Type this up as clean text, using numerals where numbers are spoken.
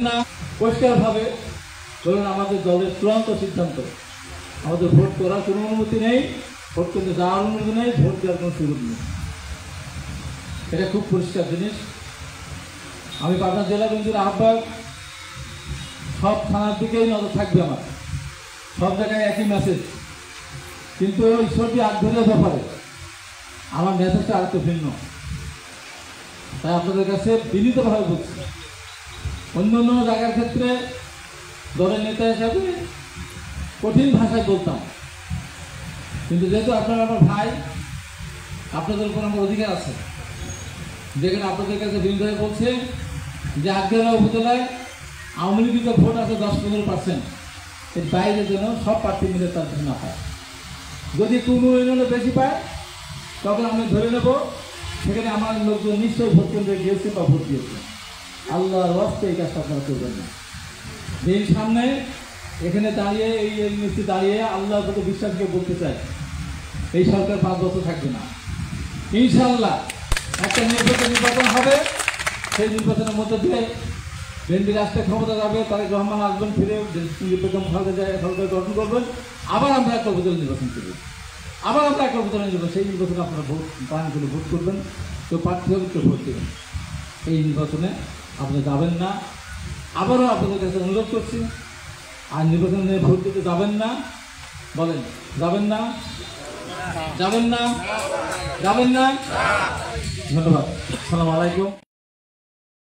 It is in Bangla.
না পরিষ্কারভাবে ধরুন আমাদের দলের চূড়ান্ত সিদ্ধান্ত, আমাদের ভোট করার কোনো অনুমতি নেই, ভোট করতে যাওয়ার অনুমতি নেই, ভোট দেওয়ার কোনো সুযোগ নেই। এটা খুব পরিষ্কার জিনিস। আমি পাবনা জেলা বিএনপির আহ্বায়ক, সব থানার দিকেই নজর থাকবে আমার, সব জায়গায় একই মেসেজ, কিন্তু ঈশ্বরটি আগ্রহের ব্যাপারে আমার মেসেজটা আর একটু ভিন্ন। তাই আপনাদের কাছে বিনীতভাবে বলছি, অন্য অন্য জায়গার ক্ষেত্রে দলের নেতা হিসাবে কঠিন ভাষায় বলতাম, কিন্তু যেহেতু আপনারা আমার ভাই, আপনাদের উপর আমার অধিকার আছে, যেখানে আপনাদের কাছে বিনীতভাবে বলছে যে আগ্রহ উপজেলায় আওয়ামী লীগের ভোট আছে 10-15%, এর বাইরে যেন সব প্রার্থী মিলে তার না পায়। যদি কোনো ইউনিয়নে বেশি পায় তখন আমি ধরে নেব সেখানে আমার লোকজন নিশ্চয়ই ভোট কেন্দ্রে গিয়েছে বা ভোট দিয়েছে। আল্লাহর ওয়াস্তে এই কাজটা আপনারা করবেন না। দিন সামনে এখানে দাঁড়িয়ে এই এমনিতে দাঁড়িয়ে আল্লাহর প্রতি বিশ্বাসকে বলতে চাই, এই সরকার 5 বছর থাকবে না। ইনশাআল্লাহ একটা নির্বাচন হবে, সেই নির্বাচনের মধ্যে দিয়ে বিএনপি রাষ্ট্রের ক্ষমতা যাবে, তারেক রহমান আসবেন, ফিরে সরকার গঠন করবেন, আবার আমরা একটা উপজেলা নির্বাচন করব, আবার আমরা একটা উপজেলা নির্বাচন, সেই নির্বাচনে আপনারা ভোট প্রাণ করে ভোট করবেন, কেউ প্রার্থী হবে কেউ ভোট দেবেন। এই নির্বাচনে আপনারা যাবেন না, আবারও আপনাদের কাছে অনুরোধ করছি, আর নির্বাচনে ভোট দিতে যাবেন না, বলেন যাবেন না, যাবেন না, যাবেন না। ধন্যবাদ। আসসালামু আলাইকুম।